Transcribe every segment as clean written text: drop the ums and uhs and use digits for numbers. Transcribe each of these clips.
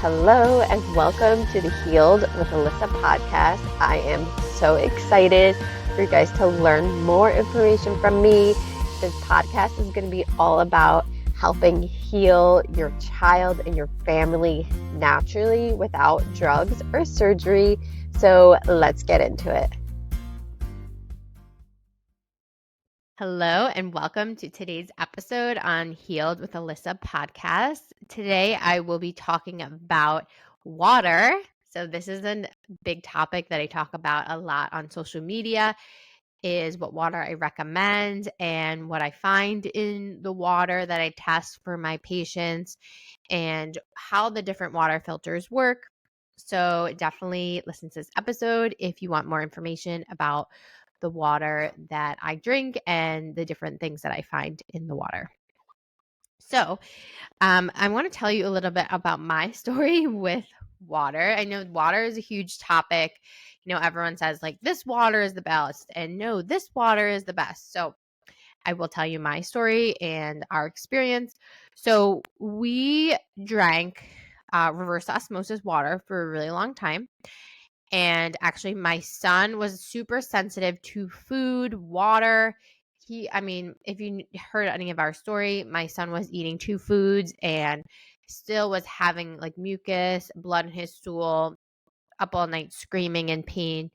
Hello and welcome to the Healed with Alyssa podcast. I am so excited for you guys to learn more information from me. This podcast is going to be all about helping heal your child and your family naturally without drugs or surgery. So let's get into it. Hello and welcome to today's episode on Healed with Alyssa podcast. Today I will be talking about water. So this is a big topic that I talk about a lot on social media, is what water I recommend and what I find in the water that I test for my patients and how the different water filters work. So definitely listen to this episode if you want more information about the water that I drink and the different things that I find in the water. So I want to tell you a little bit about my story with water. I know water is a huge topic. You know, everyone says like this water is the best and no, this water is the best. So I will tell you my story and our experience. So we drank reverse osmosis water for a really long time. And actually, my son was super sensitive to food, water. If you heard any of our story, my son was eating 2 foods and still was having like mucus, blood in his stool, up all night screaming in pain.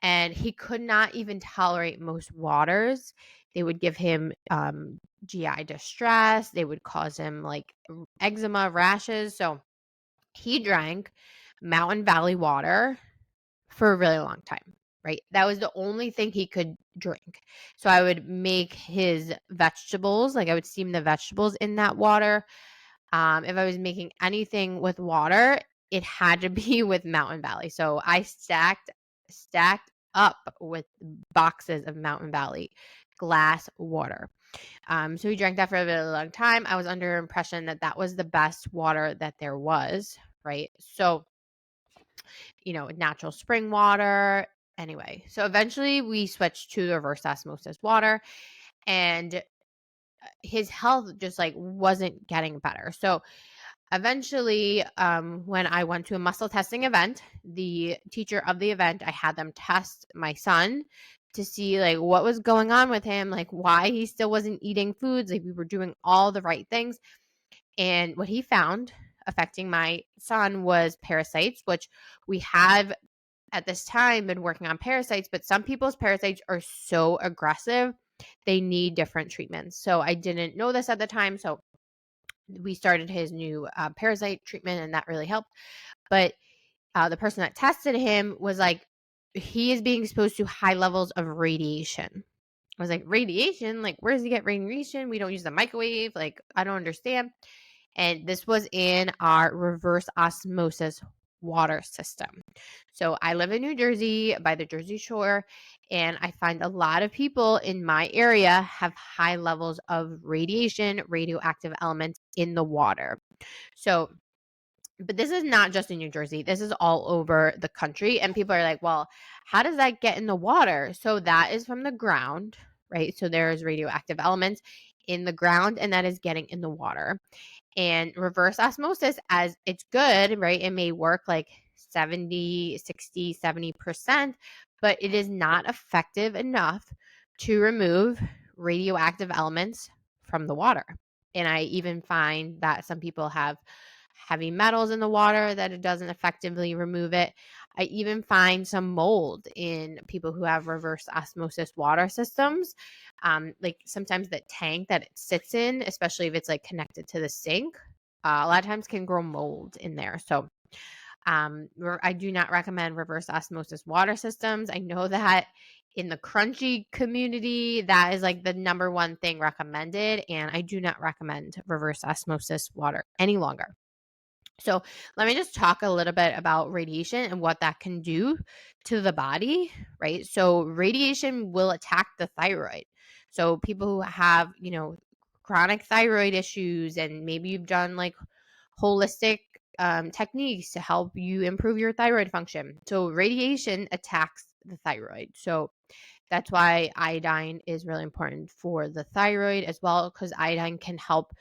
And he could not even tolerate most waters. They would give him GI distress. They would cause him like eczema, rashes. So he drank Mountain Valley water for a really long time, right? That was the only thing he could drink. So I would make his vegetables, like I would steam the vegetables in that water. If I was making anything with water, it had to be with Mountain Valley. So I stacked up with boxes of Mountain Valley glass water. So he drank that for a really long time. I was under impression that that was the best water that there was, right? So natural spring water. Anyway, so eventually we switched to the reverse osmosis water and his health just like wasn't getting better. So eventually, when I went to a muscle testing event, the teacher of the event, I had them test my son to see like what was going on with him, like why he still wasn't eating foods, like we were doing all the right things. And what he found affecting my son was parasites, which we have at this time been working on parasites, but some people's parasites are so aggressive, they need different treatments. So I didn't know this at the time. So we started his new parasite treatment and that really helped. But the person that tested him was like, he is being exposed to high levels of radiation. I was like, radiation? Like, where does he get radiation? We don't use the microwave. Like, I don't understand. And this was in our reverse osmosis water system. So I live in New Jersey by the Jersey Shore, and I find a lot of people in my area have high levels of radiation, radioactive elements in the water. So, but this is not just in New Jersey. This is all over the country. And people are like, well, how does that get in the water? So that is from the ground, right? So there's radioactive elements in the ground, and that is getting in the water. And reverse osmosis, as it's good, right? It may work like 70, 60, 70%, but it is not effective enough to remove radioactive elements from the water. And I even find that some people have heavy metals in the water that it doesn't effectively remove it. I even find some mold in people who have reverse osmosis water systems. Like sometimes the tank that it sits in, especially if it's like connected to the sink, a lot of times can grow mold in there. So I do not recommend reverse osmosis water systems. I know that in the crunchy community, that is like the number one thing recommended. And I do not recommend reverse osmosis water any longer. So let me just talk a little bit about radiation and what that can do to the body, right? So radiation will attack the thyroid. So people who have, chronic thyroid issues, and maybe you've done like holistic techniques to help you improve your thyroid function. So radiation attacks the thyroid. So that's why iodine is really important for the thyroid as well, because iodine can help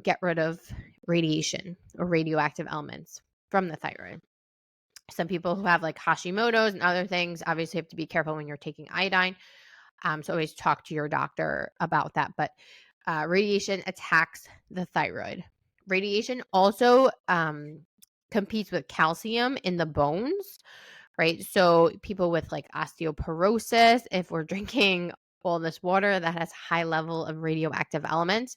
get rid of radiation or radioactive elements from the thyroid. Some people who have like Hashimoto's and other things obviously have to be careful when you're taking iodine. So always talk to your doctor about that. But radiation attacks the thyroid. Radiation also competes with calcium in the bones, right? So people with like osteoporosis, if we're drinking all this water that has high level of radioactive elements,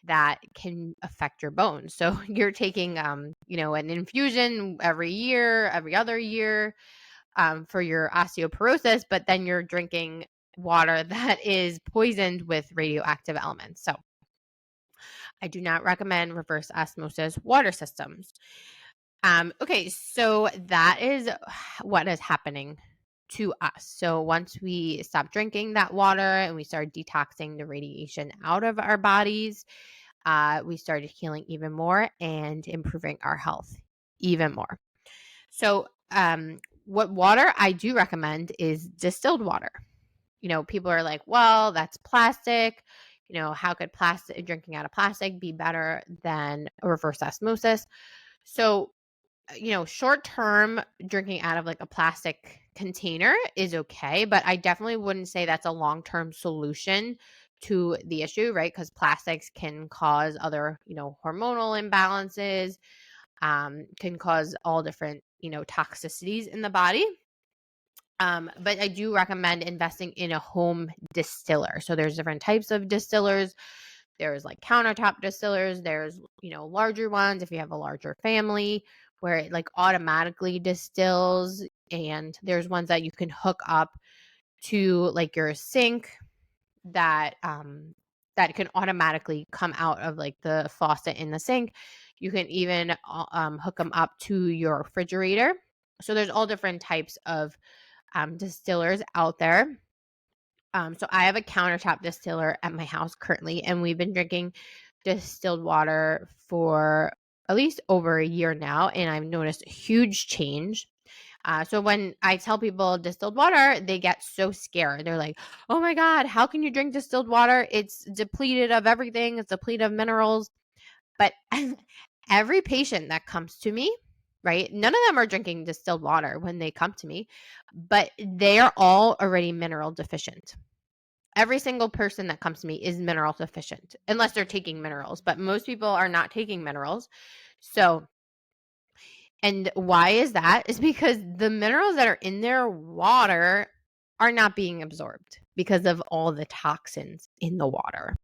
that can affect your bones. So you're taking, an infusion every year, every other year, for your osteoporosis, but then you're drinking water that is poisoned with radioactive elements. So I do not recommend reverse osmosis water systems. Okay, so that is what is happening to us. So once we stop drinking that water and we start detoxing the radiation out of our bodies, we started healing even more and improving our health even more. So what water I do recommend is distilled water. People are like, well, that's plastic. How could drinking out of plastic be better than a reverse osmosis? So, short term drinking out of like a plastic container is okay, but I definitely wouldn't say that's a long term solution to the issue, right? Because plastics can cause other, hormonal imbalances, can cause all different, toxicities in the body. But I do recommend investing in a home distiller. So there's different types of distillers. There's like countertop distillers. There's, larger ones if you have a larger family where it like automatically distills. And there's ones that you can hook up to like your sink that can automatically come out of like the faucet in the sink. You can even hook them up to your refrigerator. So there's all different types of distillers out there. So I have a countertop distiller at my house currently, and we've been drinking distilled water for at least over a year now, and I've noticed a huge change. So when I tell people distilled water, they get so scared. They're like, oh my God, how can you drink distilled water? It's depleted of everything. It's depleted of minerals. But every patient that comes to me, right, none of them are drinking distilled water when they come to me, but they are all already mineral deficient. Every single person that comes to me is mineral deficient, unless they're taking minerals, but most people are not taking minerals. So, and why is that? Is because the minerals that are in their water are not being absorbed because of all the toxins in the water,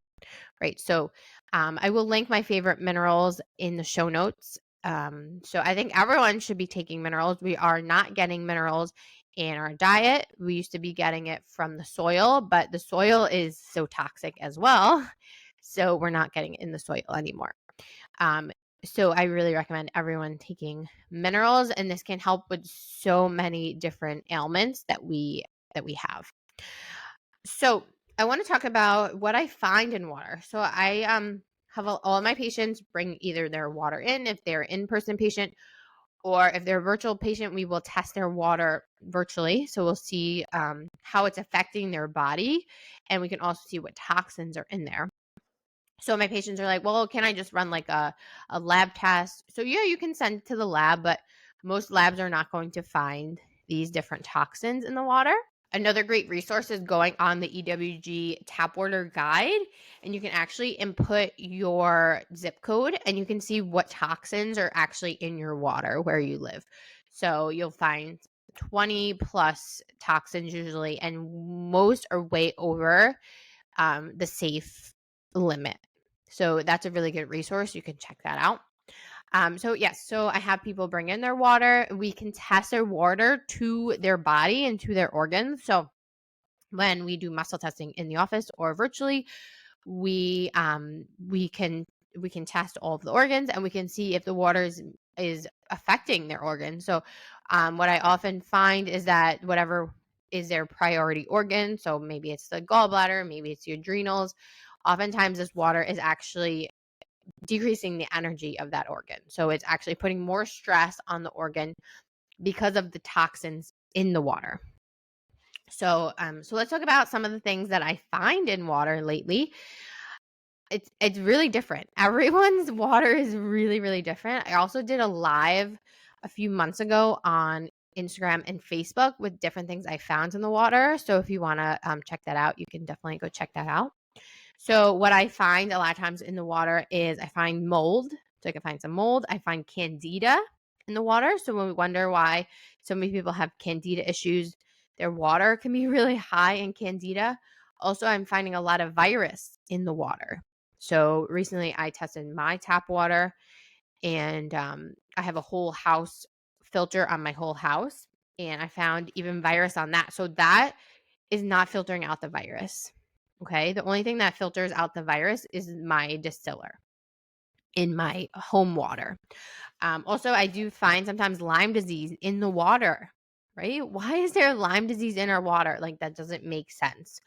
right? So I will link my favorite minerals in the show notes. So I think everyone should be taking minerals. We are not getting minerals in our diet. We used to be getting it from the soil, but the soil is so toxic as well. So we're not getting it in the soil anymore. So I really recommend everyone taking minerals, and this can help with so many different ailments that we have. So I want to talk about what I find in water. So I have all of my patients bring either their water in if they're in-person patient, or if they're a virtual patient, we will test their water virtually. So we'll see how it's affecting their body, and we can also see what toxins are in there. So my patients are like, well, can I just run like a lab test? So yeah, you can send it to the lab, but most labs are not going to find these different toxins in the water. Another great resource is going on the EWG tap water guide, and you can actually input your zip code and you can see what toxins are actually in your water where you live. So you'll find 20 plus toxins usually, and most are way over the safe limit. So that's a really good resource. You can check that out. So I have people bring in their water. We can test their water to their body and to their organs. So when we do muscle testing in the office or virtually, we can test all of the organs, and we can see if the water is affecting their organs. So what I often find is that whatever is their priority organ, so maybe it's the gallbladder, maybe it's the adrenals, oftentimes this water is actually decreasing the energy of that organ. So it's actually putting more stress on the organ because of the toxins in the water. So let's talk about some of the things that I find in water lately. it's really different. Everyone's water is really, really different. I also did a live a few months ago on Instagram and Facebook with different things I found in the water. So if you want to check that out, you can definitely go check that out. So what I find a lot of times in the water is I find mold. So I can find some mold. I find candida in the water. So when we wonder why so many people have candida issues, their water can be really high in candida. Also, I'm finding a lot of virus in the water. So recently I tested my tap water, and I have a whole house filter on my whole house, and I found even virus on that. So that is not filtering out the virus. Okay. The only thing that filters out the virus is my distiller in my home water. Also, I do find sometimes Lyme disease in the water, right? Why is there Lyme disease in our water? Like, that doesn't make sense.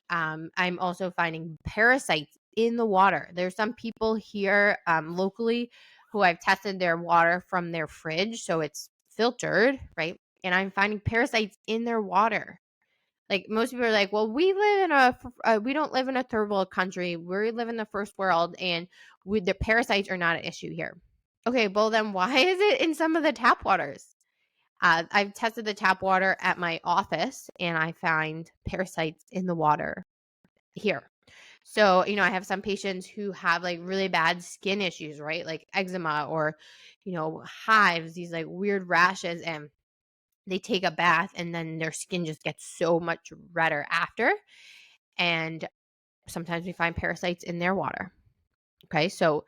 I'm also finding parasites in the water. There's some people here locally who I've tested their water from their fridge, so it's filtered, right? And I'm finding parasites in their water. Like, most people are like, well, we don't live in a third world country. We live in the first world, and the parasites are not an issue here. Okay, well then why is it in some of the tap waters? I've tested the tap water at my office, and I find parasites in the water here. So, I have some patients who have like really bad skin issues, right? Like eczema or, hives, these like weird rashes, and they take a bath and then their skin just gets so much redder after. And sometimes we find parasites in their water. Okay. So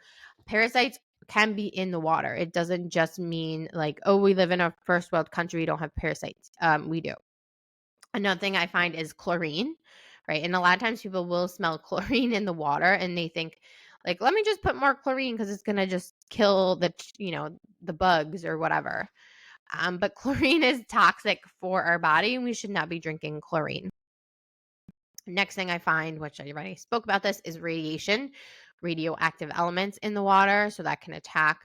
parasites can be in the water. It doesn't just mean like, oh, we live in a first world country, we don't have parasites. We do. Another thing I find is chlorine, right? And a lot of times people will smell chlorine in the water and they think, like, let me just put more chlorine because it's going to just kill the bugs or whatever. But chlorine is toxic for our body, and we should not be drinking chlorine. Next thing I find, which I already spoke about this, is radiation, radioactive elements in the water. So that can attack,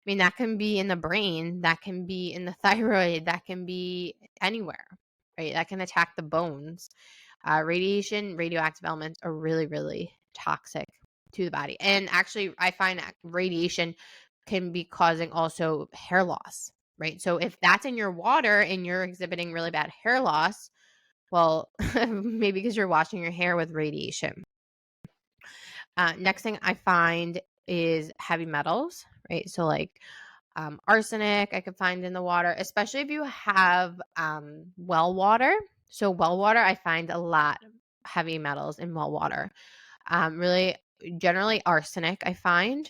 that can be in the brain, that can be in the thyroid, that can be anywhere, right? That can attack the bones. Radiation, radioactive elements are really, really toxic to the body. And actually, I find radiation can be causing also hair loss, right? So if that's in your water and you're exhibiting really bad hair loss, well, maybe because you're washing your hair with radiation. Next thing I find is heavy metals, right? So like arsenic I could find in the water, especially if you have well water. So well water, I find a lot of heavy metals in well water. Really, generally arsenic I find.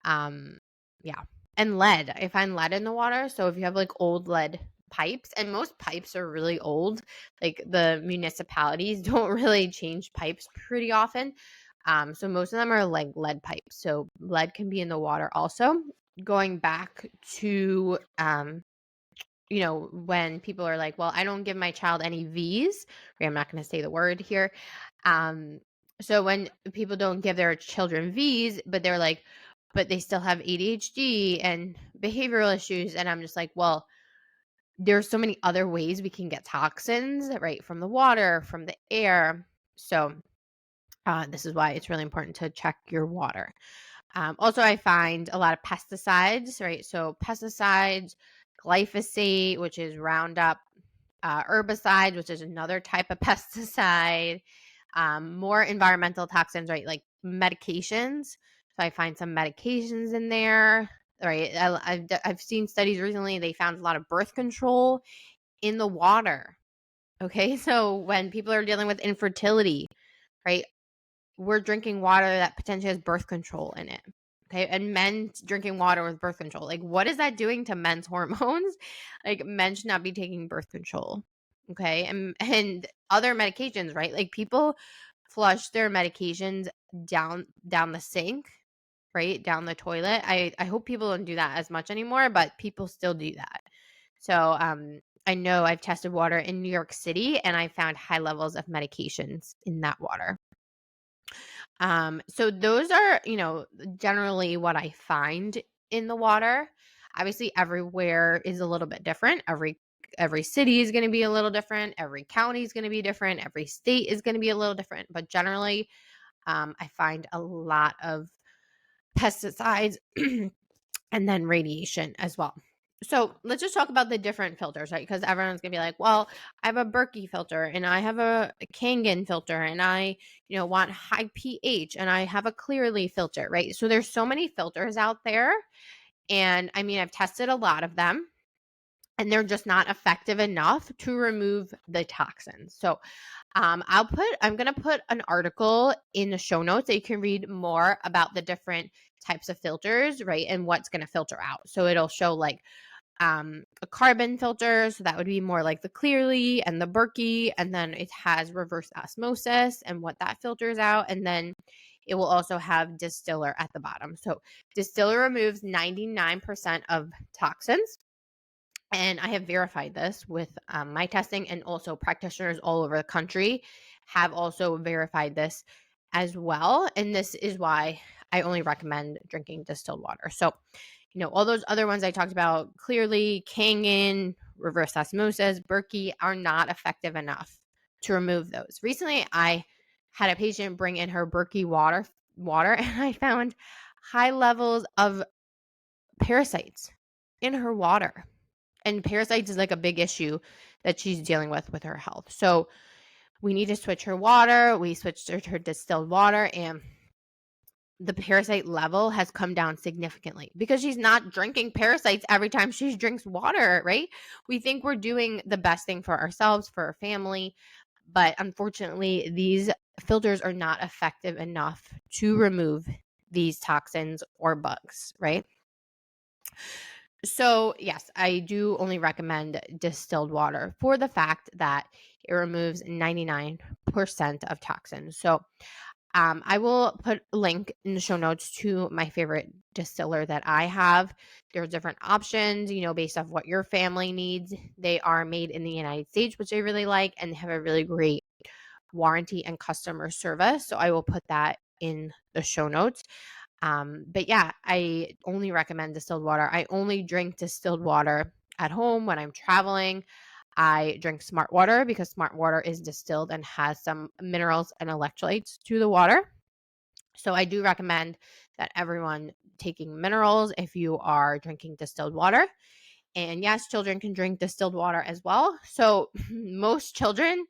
Yeah. And lead. I find lead in the water. So if you have like old lead pipes, and most pipes are really old, like the municipalities don't really change pipes pretty often. So most of them are like lead pipes. So lead can be in the water also. Going back to when people are like, well, I don't give my child any V's, right? I'm not going to say the word here. So when people don't give their children V's, but they're like, but they still have ADHD and behavioral issues. And I'm just like, well, there's so many other ways we can get toxins, right? From the water, from the air. So this is why it's really important to check your water. Also, I find a lot of pesticides, right? So pesticides, glyphosate, which is Roundup, herbicide, which is another type of pesticide, more environmental toxins, right? Like medications. So I find some medications in there, right? I've seen studies recently, they found a lot of birth control in the water. Okay. So when people are dealing with infertility, right? We're drinking water that potentially has birth control in it. Okay. And men drinking water with birth control. Like, what is that doing to men's hormones? Like, men should not be taking birth control. Okay. And other medications, right? Like, people flush their medications down the sink, right? Down the toilet. I hope people don't do that as much anymore, but people still do that. So I know I've tested water in New York City and I found high levels of medications in that water. So those are, generally what I find in the water. Obviously, everywhere is a little bit different. Every city is going to be a little different. Every county is going to be different. Every state is going to be a little different. But generally, I find a lot of pesticides and then radiation as well. So let's just talk about the different filters, right? Because everyone's gonna be like, well, I have a Berkey filter and I have a Kangen filter and I, want high pH and I have a Clearly filter, right? So there's so many filters out there. And I mean, I've tested a lot of them and they're just not effective enough to remove the toxins. So I'm going to put an article in the show notes that you can read more about the different types of filters, right? And what's going to filter out. So it'll show like a carbon filter. So that would be more like the Clearly and the Berkey. And then it has reverse osmosis and what that filters out. And then it will also have distiller at the bottom. So distiller removes 99% of toxins. And I have verified this with my testing, and also practitioners all over the country have also verified this as well. And this is why I only recommend drinking distilled water. So, all those other ones I talked about, Clearly, Kangen, reverse osmosis, Berkey, are not effective enough to remove those. Recently, I had a patient bring in her Berkey water, and I found high levels of parasites in her water. And parasites is like a big issue that she's dealing with her health. So we need to switch her water. We switched her distilled water, and the parasite level has come down significantly because she's not drinking parasites every time she drinks water, right? We think we're doing the best thing for ourselves, for our family, but unfortunately, these filters are not effective enough to remove these toxins or bugs, right? So yes, I do only recommend distilled water for the fact that it removes 99% of toxins. So I will put a link in the show notes to my favorite distiller that I have. There's different options, based off what your family needs. They are made in the United States, which I really like, and they have a really great warranty and customer service. So I will put that in the show notes. But yeah, I only recommend distilled water. I only drink distilled water at home when I'm traveling. I drink smart water because smart water is distilled and has some minerals and electrolytes to the water. So I do recommend that everyone taking minerals if you are drinking distilled water. And yes, children can drink distilled water as well. So most children,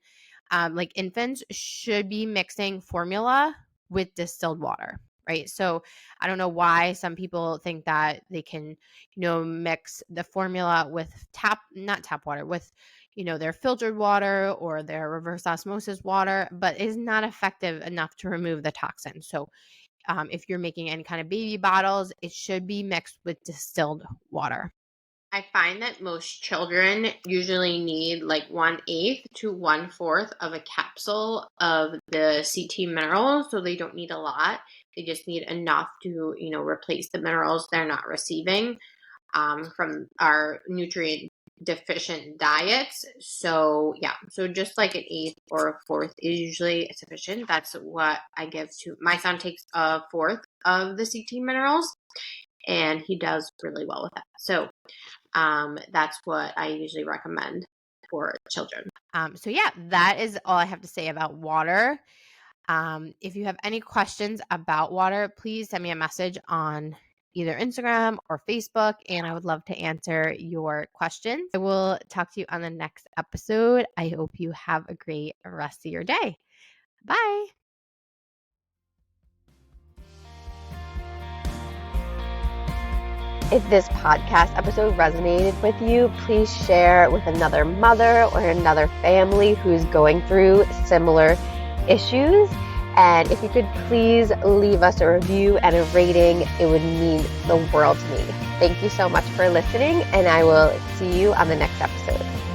like infants, should be mixing formula with distilled water. Right. So I don't know why some people think that they can, mix the formula with not tap water, with, their filtered water or their reverse osmosis water, but is not effective enough to remove the toxin. So if you're making any kind of baby bottles, it should be mixed with distilled water. I find that most children usually need like 1/8 to 1/4 of a capsule of the CT minerals. So they don't need a lot. They just need enough to, replace the minerals they're not receiving from our nutrient deficient diets. So yeah, so just like 1/8 or 1/4 is usually sufficient. That's what I give to my son. Takes 1/4 of the CT minerals, and he does really well with that. So that's what I usually recommend for children. So yeah, that is all I have to say about water. If you have any questions about water, please send me a message on either Instagram or Facebook, and I would love to answer your questions. I will talk to you on the next episode. I hope you have a great rest of your day. Bye. If this podcast episode resonated with you, please share with another mother or another family who's going through similar issues. And if you could please leave us a review and a rating, it would mean the world to me. Thank you so much for listening, and I will see you on the next episode.